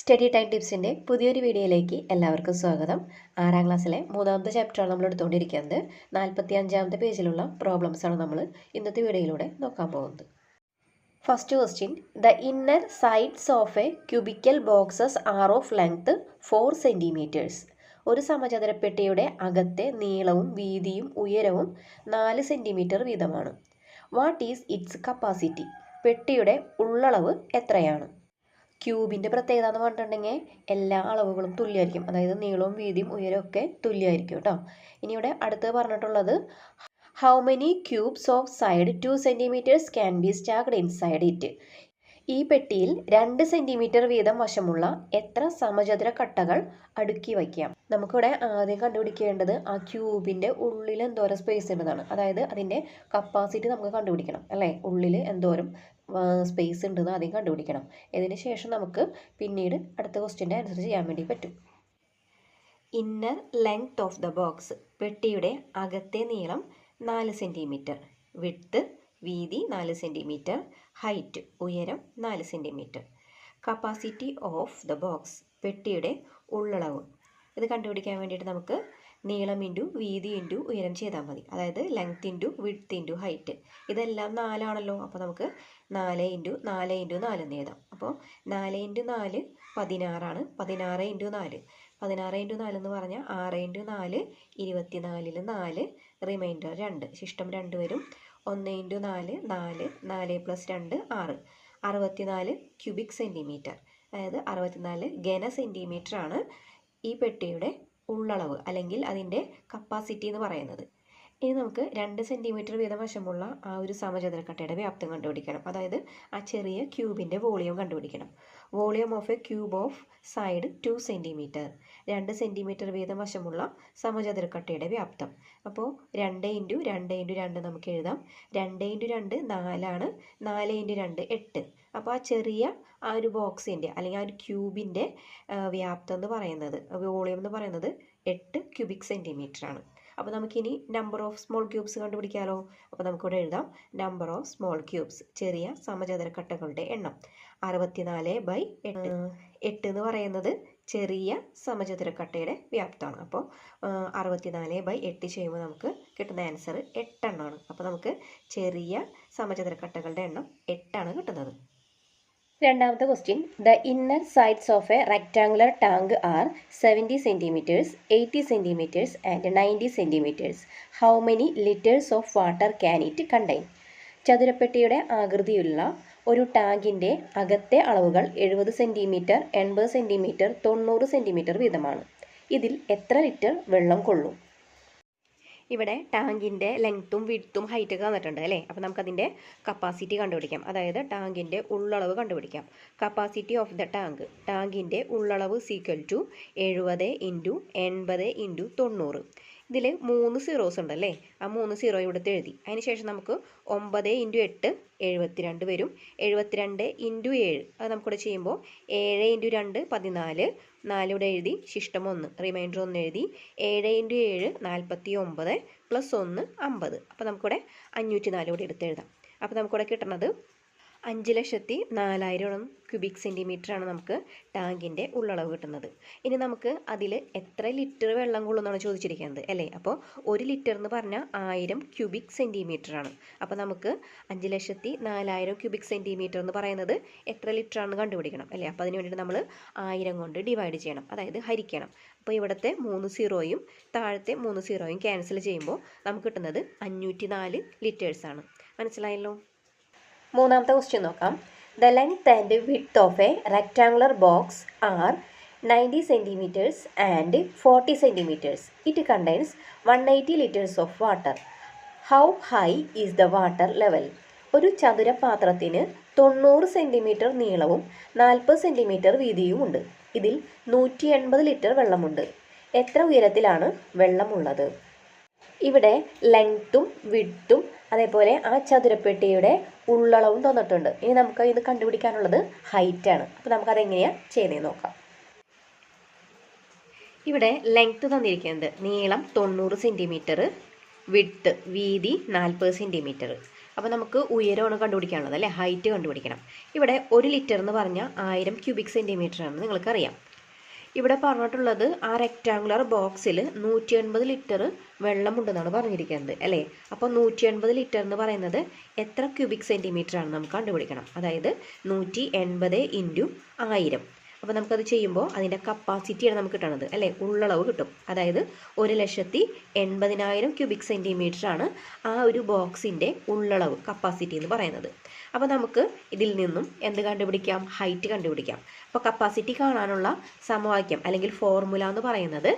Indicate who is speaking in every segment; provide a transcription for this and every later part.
Speaker 1: Study time ടിപ്സിൻ്റെ പുതിയൊരു വീഡിയോയിലേക്ക് എല്ലാവർക്കും സ്വാഗതം. 6ാം ക്ലാസ്സിലെ 3ാമത്തെ ചാപ്റ്ററാണ് നമ്മൾ എടുത്തുകൊണ്ടിരിക്കുന്നത്. 45ാമത്തെ പേജിലുള്ള പ്രോബ്ലംസാണ് നമ്മൾ ഇന്നത്തെ വീഡിയോയിലൂടെ നോക്കാൻ പോകുന്നത്. First question: the inner sides of A cubical boxes R of length 4 cm. ഒരു സമചതുരപ്പെട്ടിയുടെ അകത്തെ നീളവും വീതിയും ഉയരവും 4 cm വീതമാണ്. What is its capacity? പെട്ടിയുടെ ഉള്ളളവ് എത്രയാണ്? ക്യൂബിൻ്റെ പ്രത്യേകത എന്ന് പറഞ്ഞിട്ടുണ്ടെങ്കിൽ എല്ലാ അളവുകളും തുല്യമായിരിക്കും. അതായത് നീളവും വീതിയും ഉയരവും ഒക്കെ തുല്യമായിരിക്കും കേട്ടോ. ഇനി ഇവിടെ അടുത്ത് പറഞ്ഞിട്ടുള്ളത് how many cubes of side 2 cm can be stacked inside it? ഈ പെട്ടിയിൽ 2 cm വീതം വശമുള്ള എത്ര സമചതുര കട്ടകൾ അടുക്കി വയ്ക്കാം? നമുക്കിവിടെ ആദ്യം കണ്ടുപിടിക്കേണ്ടത് ആ ക്യൂബിൻ്റെ ഉള്ളിൽ എന്തോരം സ്പേസ് ഉണ്ടെന്നാണ്. അതായത് അതിൻ്റെ കപ്പാസിറ്റി നമുക്ക് കണ്ടുപിടിക്കണം അല്ലേ. ഉള്ളിൽ എന്തോരം സ്പേസ് ഉണ്ടെന്ന് ആദ്യം കണ്ടുപിടിക്കണം. ഇതിന് ശേഷം നമുക്ക് പിന്നീട് അടുത്ത ക്വസ്റ്റ്യൻ്റെ ആൻസർ ചെയ്യാൻ വേണ്ടി പറ്റും. Inner length of the box: പെട്ടിയുടെ അകത്തെ നീളം 4 cm, വിഡ്ത്ത് വീതി 4 cm, ഹൈറ്റ് ഉയരം 4 cm. Capacity of the box: പെട്ടിയുടെ ഉള്ളളവ്. ഇത് കണ്ടുപിടിക്കാൻ വേണ്ടിയിട്ട് നമുക്ക് നീളം ഇൻറ്റു വീതി ഇൻറ്റു ഉയരം ചെയ്താൽ മതി. അതായത് length into width into height. ഇതെല്ലാം 4 ആണല്ലോ. അപ്പോൾ നമുക്ക് 4 ഇൻറ്റു 4 ഇൻറ്റു 4 എന്ന് എഴുതാം. അപ്പോൾ 4 ഇൻറ്റു 4 16 ആണ്. 16 ഇൻറ്റു 4 16 ഇൻറ്റു 4 എന്ന് പറഞ്ഞാൽ 6 ഇൻറ്റു 4 24 4 റിമൈൻഡർ 2 ശിഷ്ടം 2 വരും. 1 ഇൻറ്റു 4 4 4 പ്ലസ് 2 6 64 ക്യൂബിക് സെൻറ്റിമീറ്റർ. അതായത് 64 ഘന സെൻറ്റിമീറ്റർ ആണ് ഈ പെട്ടിയുടെ ഉള്ളളവ് അല്ലെങ്കിൽ അതിൻ്റെ കപ്പാസിറ്റി എന്ന് പറയുന്നത്. ഇനി നമുക്ക് 2 cm വീതം വശമുള്ള ആ ഒരു സമചതുരക്കട്ടയുടെ വ്യാപ്തം കണ്ടുപിടിക്കണം. അതായത് ആ ചെറിയ ക്യൂബിൻ്റെ വോളിയം കണ്ടുപിടിക്കണം. Volume of A cube of side 2 cm. 2 cm വീതം വശമുള്ള സമചതുരക്കട്ടയുടെ വ്യാപ്തം. അപ്പോൾ 2 ഇൻറ്റു 2 ഇൻറ്റു 2 നമുക്ക് എഴുതാം. 2 ഇൻറ്റു 2 4 ആണ്. 4 ഇൻറ്റു 2 8. അപ്പോൾ ആ ചെറിയ ആ ഒരു ബോക്സിൻ്റെ അല്ലെങ്കിൽ ആ ഒരു ക്യൂബിൻ്റെ വ്യാപ്തം എന്ന് പറയുന്നത്, വോളിയം എന്ന് പറയുന്നത് 8 ക്യൂബിക് സെൻറ്റിമീറ്റർ ആണ്. അപ്പോൾ നമുക്കിനി നമ്പർ ഓഫ് സ്മോൾ ക്യൂബ്സ് കണ്ടുപിടിക്കാമല്ലോ. അപ്പോൾ നമുക്കിവിടെ എഴുതാം നമ്പർ ഓഫ് സ്മോൾ ക്യൂബ്സ്, ചെറിയ സമചതുരക്കട്ടകളുടെ എണ്ണം. 64/8. 8 എന്ന് പറയുന്നത് ചെറിയ സമചതുരക്കട്ടയുടെ വ്യാപ്തമാണ്. അപ്പോൾ 64/8 ചെയ്യുമ്പോൾ നമുക്ക് കിട്ടുന്ന ആൻസർ 8 എണ്ണമാണ്. അപ്പോൾ നമുക്ക് ചെറിയ സമചതുരക്കട്ടകളുടെ എണ്ണം 8 ആണ് കിട്ടുന്നത്. രണ്ടാമത്തെ question: the inner sides of a rectangular tank are 70 cm, 80 cm and 90 cm. How many litres of water can it contain? ചതുരപ്പെട്ടിയുടെ ആകൃതിയുള്ള ഒരു ടാങ്കിൻ്റെ അകത്തെ അളവുകൾ 70 cm, 80 cm, 90 cm വീതമാണ്. ഇതിൽ എത്ര ലിറ്റർ വെള്ളം കൊള്ളും? ഇവിടെ ടാങ്കിൻ്റെ ലെങ്ത്തും വിഡ്ത്തും ഹൈറ്റൊക്കെ തന്നിട്ടുണ്ട് അല്ലേ. അപ്പോൾ നമുക്കതിൻ്റെ കപ്പാസിറ്റി കണ്ടുപിടിക്കാം. അതായത് ടാങ്കിൻ്റെ ഉള്ളളവ് കണ്ടുപിടിക്കാം. കപ്പാസിറ്റി ഓഫ് ദ ടാങ്ക്: ടാങ്കിൻ്റെ ഉള്ളളവ് ഈക്വൽ ടു 70 ഇൻറ്റു 80 ഇൻറ്റു 90. ഇതിൽ 3 സീറോസ് ഉണ്ടല്ലേ. ആ 3 സീറോ ഇവിടുത്തെ എഴുതി. അതിനുശേഷം നമുക്ക് 9 ഇൻറ്റു 8 72 വരും. 72 ഇൻറ്റു 7 അത് നമുക്കിവിടെ ചെയ്യുമ്പോൾ 7 ഇൻറ്റു 2 14. 4 ഇവിടെ എഴുതി. ശിഷ്ടം 1 റിമൈൻഡർ 1 എഴുതി. 7 ഇൻറ്റു 7 49 പ്ലസ് 1 50. അപ്പോൾ നമുക്കിവിടെ 504 ഇവിടെ എടുത്ത് എഴുതാം. അപ്പോൾ നമുക്കിവിടെ കിട്ടുന്നത് 5,04,000 ക്യൂബിക് സെൻറ്റിമീറ്ററാണ് നമുക്ക് ടാങ്കിൻ്റെ ഉള്ളളവ് കിട്ടുന്നത്. ഇനി നമുക്ക് അതിൽ എത്ര ലിറ്റർ വെള്ളം കൊള്ളുമെന്നാണ് ചോദിച്ചിരിക്കുന്നത് അല്ലേ. അപ്പോൾ 1 ലിറ്റർ എന്ന് പറഞ്ഞാൽ 1000 ക്യൂബിക് സെൻറ്റിമീറ്ററാണ്. അപ്പോൾ നമുക്ക് 5,04,000 ക്യൂബിക് സെൻറ്റിമീറ്റർ എന്ന് പറയുന്നത് എത്ര ലിറ്ററാണെന്ന് കണ്ടുപിടിക്കണം അല്ലേ. അപ്പോൾ അതിന് വേണ്ടിയിട്ട് നമ്മൾ 1000 കൊണ്ട് ഡിവൈഡ് ചെയ്യണം, അതായത് ഹരിക്കണം. അപ്പോൾ ഇവിടുത്തെ 3 സീറോയും താഴത്തെ 3 സീറോയും ക്യാൻസൽ ചെയ്യുമ്പോൾ നമുക്ക് കിട്ടുന്നത് 504 ലിറ്റേഴ്സാണ്. മനസ്സിലായല്ലോ. മൂന്നാമത്തെ ക്വസ്റ്റ്യൻ നോക്കാം. The length and width of a rectangular box are 90 cm and 40 cm. It contains 180 liters of water. How high is the water level? ഒരു ചതുരപാത്രത്തിന് 90 cm നീളവും 40 cm വീതിയുമുണ്ട്. ഇതിൽ 180 ലിറ്റർ വെള്ളമുണ്ട്. എത്ര ഉയരത്തിലാണ് വെള്ളമുള്ളത്? ഇവിടെ ലെങ്ത്തും വിഡ്ത്തും അതേപോലെ ആ ചതുരപ്പെട്ടിയുടെ ഉള്ളളവും തന്നിട്ടുണ്ട്. ഇനി നമുക്ക് ഇത് കണ്ടുപിടിക്കാനുള്ളത് ഹൈറ്റാണ്. അപ്പോൾ നമുക്കതെങ്ങനെയാണ് ചെയ്യുന്നത് നോക്കാം. ഇവിടെ ലെങ്ത്ത് തന്നിരിക്കുന്നത് നീളം 90 cm, വിഡ്ത്ത് വീതി 40 cm. അപ്പോൾ നമുക്ക് ഉയരമാണ് കണ്ടുപിടിക്കാനുള്ളത് അല്ലേ, ഹൈറ്റ് കണ്ടുപിടിക്കണം. ഇവിടെ 1 ലിറ്റർ എന്ന് പറഞ്ഞാൽ 1000 ക്യൂബിക് സെൻറ്റിമീറ്റർ ആണെന്ന് നിങ്ങൾക്കറിയാം. ഇവിടെ പറഞ്ഞിട്ടുള്ളത് ആ റെക്റ്റാങ്കുലർ ബോക്സിൽ 180 ലിറ്റർ വെള്ളമുണ്ടെന്നാണ് പറഞ്ഞിരിക്കുന്നത് അല്ലേ. അപ്പോൾ 180 ലിറ്റർ എന്ന് പറയുന്നത് എത്ര ക്യൂബിക് സെൻറ്റിമീറ്റർ ആണ് നമുക്ക് കണ്ടുപിടിക്കണം. അതായത് 180 ഇൻറ്റു 1000. അപ്പോൾ നമുക്കത് ചെയ്യുമ്പോൾ അതിൻ്റെ കപ്പാസിറ്റിയാണ് നമുക്ക് കിട്ടുന്നത് അല്ലേ, ഉള്ളളവ് കിട്ടും. അതായത് 1,80,000 ക്യൂബിക് സെൻറ്റിമീറ്റർ ആണ് ആ ഒരു ബോക്സിൻ്റെ ഉള്ളളവ്, കപ്പാസിറ്റി എന്ന് പറയുന്നത്. അപ്പോൾ നമുക്ക് ഇതിൽ നിന്നും എന്ത് കണ്ടുപിടിക്കാം, ഹൈറ്റ് കണ്ടുപിടിക്കാം. അപ്പോൾ കപ്പാസിറ്റി കാണാനുള്ള സമവാക്യം അല്ലെങ്കിൽ ഫോർമുല എന്ന് പറയുന്നത്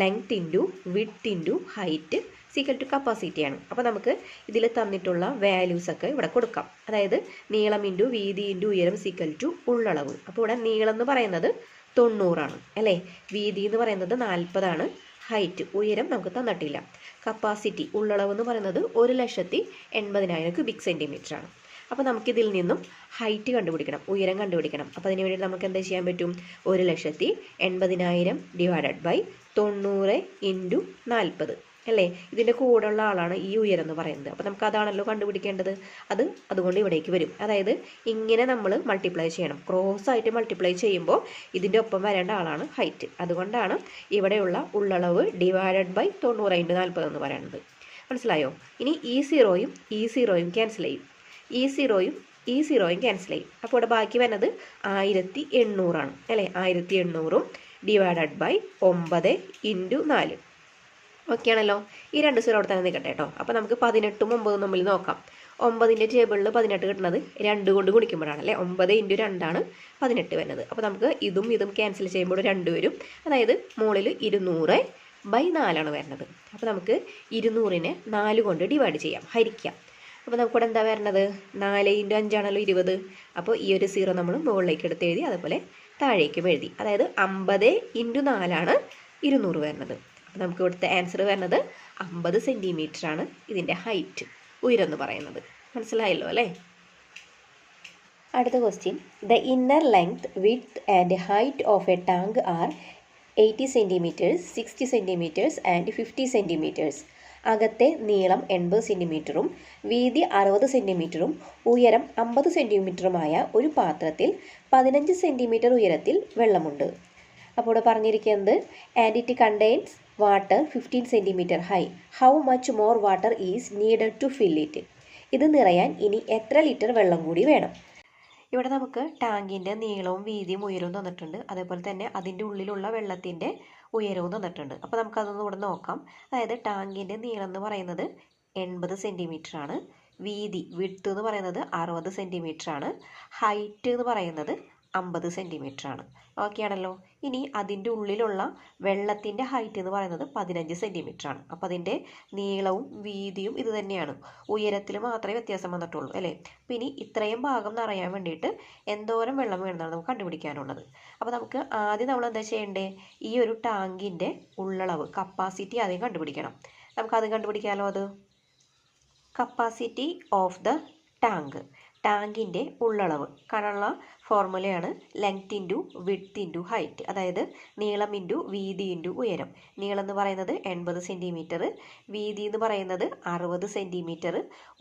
Speaker 1: length into width into height is equal to കപ്പാസിറ്റിയാണ്. അപ്പോൾ നമുക്ക് ഇതിൽ തന്നിട്ടുള്ള വാല്യൂസൊക്കെ ഇവിടെ കൊടുക്കാം. അതായത് നീളം ഇൻറ്റു വീതി ഇൻറ്റു ഉയരം സീക്വൽ ടു ഉള്ളളവ്. അപ്പോൾ ഇവിടെ നീളം എന്ന് പറയുന്നത് 90 ആണ് അല്ലേ, വീതി എന്ന് പറയുന്നത് 40 ആണ്, ഹൈറ്റ് ഉയരം നമുക്ക് തന്നിട്ടില്ല. കപ്പാസിറ്റി ഉള്ളളവ് എന്ന് പറയുന്നത് 1,80,000 ക്യൂബിക് സെൻറ്റിമീറ്റർ ആണ്. അപ്പോൾ നമുക്കിതിൽ നിന്നും ഹൈറ്റ് കണ്ടുപിടിക്കണം, ഉയരം കണ്ടുപിടിക്കണം. അപ്പോൾ അതിന് വേണ്ടിയിട്ട് നമുക്ക് എന്താ ചെയ്യാൻ പറ്റും, 1,80,000 ഡിവൈഡഡ് ബൈ 90 ഇൻറ്റു 40 അല്ലേ. ഇതിൻ്റെ കൂടെയുള്ള ആളാണ് ഈ ഉയരം എന്ന് പറയുന്നത്. അപ്പോൾ നമുക്ക് അതാണല്ലോ കണ്ടുപിടിക്കേണ്ടത്. അതുകൊണ്ട് ഇവിടേക്ക് വരും. അതായത് ഇങ്ങനെ നമ്മൾ മൾട്ടിപ്ലൈ ചെയ്യണം, ക്രോസ് ആയിട്ട് മൾട്ടിപ്ലൈ ചെയ്യുമ്പോൾ ഇതിൻ്റെ ഒപ്പം വരേണ്ട ആളാണ് ഹൈറ്റ്. അതുകൊണ്ടാണ് ഇവിടെയുള്ള ഉള്ളളവ് ഡിവൈഡഡ് ബൈ 90 ഇൻറ്റു 40 എന്ന് പറയുന്നത്. മനസ്സിലായോ? ഇനി ഈ സീറോയും ക്യാൻസൽ ചെയ്യും, ഈ സീറോയും ക്യാൻസൽ ചെയ്യും. അപ്പോൾ ഇവിടെ ബാക്കി വരുന്നത് 1800 ആണ് അല്ലേ. 1800 ഡിവൈഡഡ് ബൈ 9 ഇൻറ്റു 4. ഓക്കെ ആണല്ലോ. ഈ 2 സീറോ അവിടെ തന്നെ നിൽക്കട്ടെ കേട്ടോ. അപ്പോൾ നമുക്ക് 18ഉം 9ഉം തമ്മിൽ നോക്കാം. 9ൻ്റെ ടേബിളിൽ 18 കിട്ടുന്നത് 2 കൊണ്ട് ഗുണിക്കുമ്പോഴാണ് അല്ലേ. 9 ഇൻറ്റു 2 ആണ് 18 വരുന്നത്. അപ്പോൾ നമുക്ക് ഇതും ക്യാൻസൽ ചെയ്യുമ്പോൾ 2 വരും. അതായത് മുകളിൽ 200 ബൈ 4 ആണ് വരുന്നത്. അപ്പോൾ നമുക്ക് 200നെ 4 കൊണ്ട് ഡിവൈഡ് ചെയ്യാം, ഹരിക്കാം. അപ്പോൾ നമുക്കിവിടെ എന്താ വരുന്നത്, 4 ഇൻറ്റു 5 ആണല്ലോ 20. അപ്പോൾ ഈ ഒരു സീറോ നമ്മൾ മുകളിലേക്ക് എടുത്ത് എഴുതി, അതുപോലെ താഴേക്കും എഴുതി. അതായത് 50 ഇൻറ്റു 4 ആണ് 200 വരുന്നത്. അപ്പോൾ നമുക്ക് ഇവിടുത്തെ ആൻസർ വരുന്നത് 50 സെൻറ്റിമീറ്റർ ആണ് ഇതിൻ്റെ ഹൈറ്റ്, ഉയരം എന്ന് പറയുന്നത്. മനസ്സിലായല്ലോ അല്ലേ. അടുത്ത question, the inner length width and height of a tank are 80 centimetres, 60 centimetres and 50 centimetres. അകത്തെ നീളം 80 സെൻറ്റിമീറ്ററും വീതി 60 സെൻറ്റിമീറ്ററും ഉയരം 50 സെൻറ്റിമീറ്ററുമായ ഒരു പാത്രത്തിൽ 15 സെൻറ്റിമീറ്റർ ഉയരത്തിൽ വെള്ളമുണ്ട്. അപ്പോൾ ഇവിടെ പറഞ്ഞിരിക്കുന്നത് and it contains water 15 centimetre high, how much more water is needed to fill it. ഇത് നിറയാൻ ഇനി എത്ര ലിറ്റർ വെള്ളം കൂടി വേണം. ഇവിടെ നമുക്ക് ടാങ്കിൻ്റെ നീളവും വീതിയും ഉയരവും തന്നിട്ടുണ്ട്. അതേപോലെ തന്നെ അതിൻ്റെ ഉള്ളിലുള്ള വെള്ളത്തിൻ്റെ ഉയരവും തന്നിട്ടുണ്ട്. അപ്പോൾ നമുക്കതൊന്നും ഇവിടെ നോക്കാം. അതായത് ടാങ്കിൻ്റെ നീളം എന്ന് പറയുന്നത് 80 സെൻറ്റിമീറ്റർ ആണ്, വിഡ്ത്ത് എന്ന് പറയുന്നത് 60 സെൻറ്റിമീറ്റർ ആണ്, ഹൈറ്റ് എന്ന് പറയുന്നത് 50 സെൻറ്റിമീറ്റർ ആണ്. ഓക്കെ ആണല്ലോ. ഇനി അതിൻ്റെ ഉള്ളിലുള്ള വെള്ളത്തിൻ്റെ ഹൈറ്റ് എന്ന് പറയുന്നത് 15 സെൻറ്റിമീറ്റർ ആണ്. അപ്പോൾ അതിൻ്റെ നീളവും വീതിയും ഇത് തന്നെയാണ്, ഉയരത്തിൽ മാത്രമേ വ്യത്യാസം വന്നിട്ടുള്ളൂ അല്ലേ. അപ്പോൾ ഇനി ഇത്രയും ഭാഗം നിറയാൻ വേണ്ടിയിട്ട് എന്തോരം വെള്ളം വേണമെന്നാണ് നമുക്ക് കണ്ടുപിടിക്കാനുള്ളത്. അപ്പോൾ നമുക്ക് ആദ്യം നമ്മൾ എന്താ ചെയ്യേണ്ടത്, ഈ ഒരു ടാങ്കിൻ്റെ ഉള്ളളവ്, കപ്പാസിറ്റി ആദ്യം കണ്ടുപിടിക്കണം. നമുക്കത് കണ്ടുപിടിക്കാമല്ലോ. അത് കപ്പാസിറ്റി ഓഫ് ദ ടാങ്കിൻ്റെ ഉള്ളളവ് കാണാനുള്ള ഫോർമുലയാണ് length into width into height. അതായത് നീളം ഇൻറ്റു വീതി ഇൻറ്റു ഉയരം. നീളം എന്ന് പറയുന്നത് 80 സെൻറ്റിമീറ്റർ, വീതി എന്ന് പറയുന്നത് 60 സെൻറ്റിമീറ്റർ,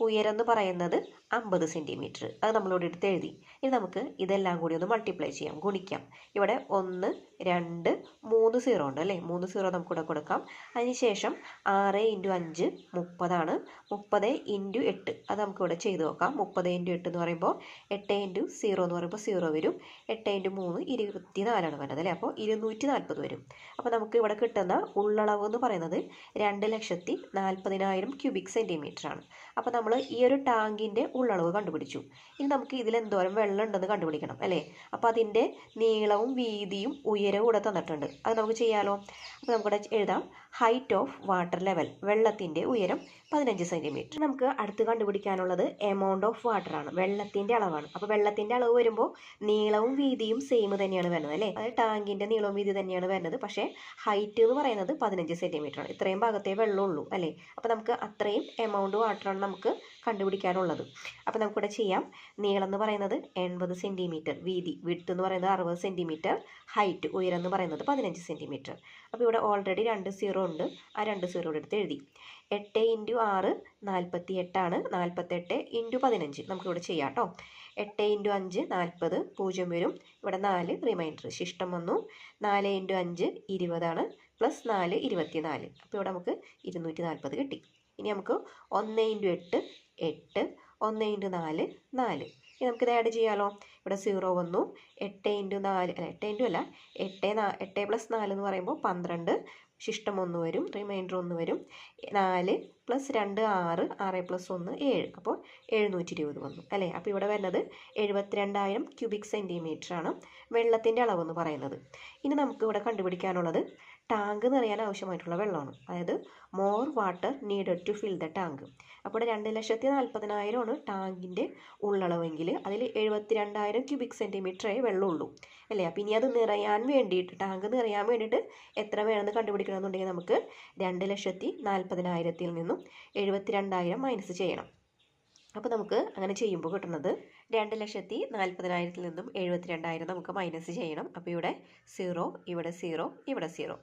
Speaker 1: ഉയരം എന്ന് പറയുന്നത് 50 സെൻറ്റിമീറ്റർ. അത് നമ്മളിവിടെ എടുത്ത് എഴുതി. ഇനി നമുക്ക് ഇതെല്ലാം കൂടി ഒന്ന് മൾട്ടിപ്ലൈ ചെയ്യാം, ഗുണിക്കാം. ഇവിടെ 1, 2, 3 സീറോ ഉണ്ട് അല്ലേ. 3 സീറോ നമുക്കിവിടെ കൊടുക്കാം. അതിനുശേഷം 6 ഇൻറ്റു 5 30 ആണ്, 30 ഇൻറ്റു 8 അത് നമുക്കിവിടെ ചെയ്ത് നോക്കാം. 30 ഇൻറ്റു 8 എന്ന് പറയുമ്പോൾ 8 ഇൻറ്റു 0 എന്ന് പറയുമ്പോൾ 0 വരും. 8 ഇൻറ്റു 3 24 ആണ് വരുന്നത് അല്ലേ. അപ്പോൾ 240 വരും. അപ്പോൾ നമുക്ക് ഇവിടെ കിട്ടുന്ന ഉള്ളളവ് എന്ന് പറയുന്നത് 2,40,000 ക്യൂബിക് സെൻറ്റിമീറ്റർ ആണ്. അപ്പോൾ നമ്മൾ ഈ ഒരു ടാങ്കിൻ്റെ ഉള്ളളവ് കണ്ടുപിടിച്ചു. ഇനി നമുക്ക് ഇതിൽ എന്തോരം വെള്ളം ഉണ്ടെന്ന് കണ്ടുപിടിക്കണം അല്ലേ. അപ്പോൾ അതിൻ്റെ നീളവും വീതിയും ഉയരവും ഇവിടെ തന്നിട്ടുണ്ട്. അത് നമുക്ക് ചെയ്യാമല്ലോ. അപ്പോൾ നമുക്കിവിടെ എഴുതാം ഹൈറ്റ് ഓഫ് വാട്ടർ ലെവൽ, വെള്ളത്തിൻ്റെ ഉയരം 15 സെൻറ്റിമീറ്റർ. നമുക്ക് അടുത്ത് കണ്ടുപിടിക്കാനുള്ളത് എമൗണ്ട് ഓഫ് വാട്ടർ ആണ്, വെള്ളത്തിൻ്റെ അളവാണ്. അപ്പോൾ വെള്ളത്തിൻ്റെ അളവ് വരുമ്പോൾ നീളവും വീതിയും സെയിം തന്നെയാണ് വരുന്നത് അല്ലേ. അത് ടാങ്കിൻ്റെ നീളവും വീതി തന്നെയാണ് വരുന്നത്. പക്ഷേ ഹൈറ്റ് എന്ന് പറയുന്നത് 15 സെൻറ്റിമീറ്റർ ആണ്. ഇത്രയും ഭാഗത്തേ വെള്ളമുള്ളൂ അല്ലേ. അപ്പോൾ നമുക്ക് അത്രയും എമൗണ്ട് വാട്ടറാണ് നമുക്ക് കണ്ടുപിടിക്കാനുള്ളത്. അപ്പോൾ നമുക്കിവിടെ ചെയ്യാം. നീളം എന്ന് പറയുന്നത് 80 സെൻറ്റിമീറ്റർ, വിഡ്ത്ത് എന്ന് പറയുന്നത് 60 സെൻറ്റിമീറ്റർ, ഹൈറ്റ് ഉയരം എന്ന് പറയുന്നത് 15 സെൻറ്റിമീറ്റർ. അപ്പോൾ ഇവിടെ ഓൾറെഡി 2 സീറോ ഉണ്ട്. ആ 2 സീറോ എടുത്ത് എഴുതി. 8 ഇൻറ്റു 6 48 48 ഇൻറ്റു 15 നമുക്കിവിടെ ചെയ്യാം കേട്ടോ. 8 ഇൻറ്റു 5 40, 0 വരും. ഇവിടെ 4 റിമൈൻഡർ ശിഷ്ടം വന്നു. 4 ഇൻറ്റു 5 20 പ്ലസ് 4 24. അപ്പോൾ ഇവിടെ നമുക്ക് 240 കിട്ടി. ഇനി നമുക്ക് 1 ഇൻറ്റു 8 8, 1 ഇൻറ്റു 4 4. ഇനി നമുക്കിത് ആഡ് ചെയ്യാമല്ലോ. ഇവിടെ 0 വന്നു. 8 ഇൻറ്റു 4 അല്ല 8 ഇൻറ്റു അല്ല 8 പ്ലസ് 4 എന്ന് പറയുമ്പോൾ 12, ശിഷ്ടം 1 വരും, റിമൈൻഡർ 1 വരും. 4 പ്ലസ് 2 6, 6 പ്ലസ് 1 7, അപ്പോൾ 720 വന്നു അല്ലേ. അപ്പോൾ ഇവിടെ വരുന്നത് 72,000 ക്യൂബിക് സെൻറ്റിമീറ്റർ ആണ് വെള്ളത്തിൻ്റെ അളവെന്ന് പറയുന്നത്. ഇനി നമുക്ക് ഇവിടെ കണ്ടുപിടിക്കാനുള്ളത് ടാങ്ക് നിറയാൻ ആവശ്യമായിട്ടുള്ള വെള്ളമാണ്. അതായത് more water needed to fill the tank. അപ്പോൾ 2,40,40,000 ടാങ്കിൻ്റെ ഉള്ളളവെങ്കിൽ അതിൽ 72,000 ക്യൂബിക് സെൻറ്റിമീറ്ററേ വെള്ളമുള്ളൂ അല്ലേ. അപ്പോൾ ഇനി അത് നിറയാൻ വേണ്ടിയിട്ട് ടാങ്ക് നിറയാൻ വേണ്ടിയിട്ട് എത്ര വേണമെന്ന് കണ്ടുപിടിക്കണമെന്നുണ്ടെങ്കിൽ നമുക്ക് 2,40,000 നിന്നും 72,000 മൈനസ് ചെയ്യണം. അപ്പോൾ നമുക്ക് അങ്ങനെ ചെയ്യുമ്പോൾ കിട്ടുന്നത് 2,40,000 നിന്നും 72,000 നമുക്ക് മൈനസ് ചെയ്യണം. അപ്പോൾ ഇവിടെ 0, ഇവിടെ 0, ഇവിടെ 0.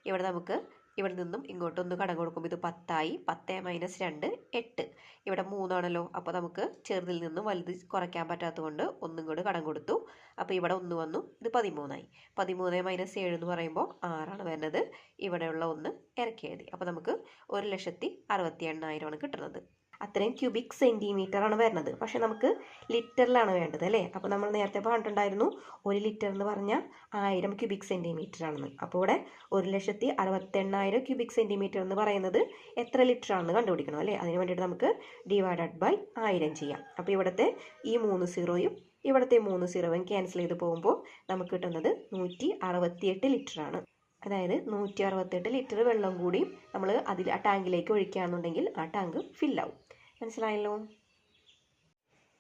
Speaker 1: ഇവിടെ നമുക്ക് ഇവിടെ നിന്നും ഇങ്ങോട്ടൊന്ന് കടം കൊടുക്കുമ്പോൾ ഇത് 10 10 മൈനസ് 2 8. ഇവിടെ 3 ആണല്ലോ. അപ്പോൾ നമുക്ക് ചെറുതിൽ നിന്നും വലുത് കുറയ്ക്കാൻ പറ്റാത്തതുകൊണ്ട് ഒന്നും കൂടി കടം കൊടുത്തു. അപ്പോൾ ഇവിടെ 1 വന്നു, ഇത് 13 13 മൈനസ് 7 എന്ന് പറയുമ്പോൾ 6 വരുന്നത്. ഇവിടെയുള്ള 1 ഇറക്കി എഴുതി. അപ്പോൾ നമുക്ക് 1,68,000 കിട്ടുന്നത്. അത്രയും ക്യൂബിക് സെൻറ്റിമീറ്റർ ആണ് വരുന്നത്. പക്ഷെ നമുക്ക് ലിറ്ററിലാണ് വേണ്ടത് അല്ലേ. അപ്പോൾ നമ്മൾ നേരത്തെ പറഞ്ഞിട്ടുണ്ടായിരുന്നു 1 ലിറ്റർ എന്ന് പറഞ്ഞാൽ 1000 ക്യൂബിക് സെൻറ്റിമീറ്റർ ആണെന്ന്. അപ്പോൾ ഇവിടെ 1,68,000 ക്യൂബിക് സെൻറ്റിമീറ്റർ എന്ന് പറയുന്നത് എത്ര ലിറ്റർ ആണെന്ന് കണ്ടുപിടിക്കണം അല്ലേ. അതിന് വേണ്ടിയിട്ട് നമുക്ക് ഡിവൈഡഡ് ബൈ 1000 ചെയ്യാം. അപ്പോൾ ഇവിടുത്തെ ഈ 3 സീറോയും ഇവിടുത്തെ 3 സീറോയും ക്യാൻസൽ ചെയ്ത് പോകുമ്പോൾ നമുക്ക് കിട്ടുന്നത് 168 ലിറ്റർ ആണ്. അതായത് 168 ലിറ്റർ വെള്ളം കൂടി നമ്മൾ ആ ടാങ്കിലേക്ക് ഒഴിക്കുകയാണെന്നുണ്ടെങ്കിൽ ആ ടാങ്ക് ഫില്ലാവും. മനസ്സിലായല്ലോ.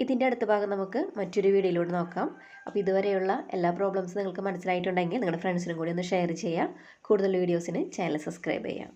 Speaker 1: ഇതിൻ്റെ അടുത്ത ഭാഗം നമുക്ക് മറ്റൊരു വീഡിയോയിലൂടെ നോക്കാം. അപ്പോൾ ഇതുവരെയുള്ള എല്ലാ പ്രോബ്ലംസും നിങ്ങൾക്ക് മനസ്സിലായിട്ടുണ്ടെങ്കിൽ നിങ്ങളുടെ ഫ്രണ്ട്സിനും കൂടി ഒന്ന് ഷെയർ ചെയ്യുക. കൂടുതൽ വീഡിയോസിന് ചാനൽ സബ്സ്ക്രൈബ് ചെയ്യാം.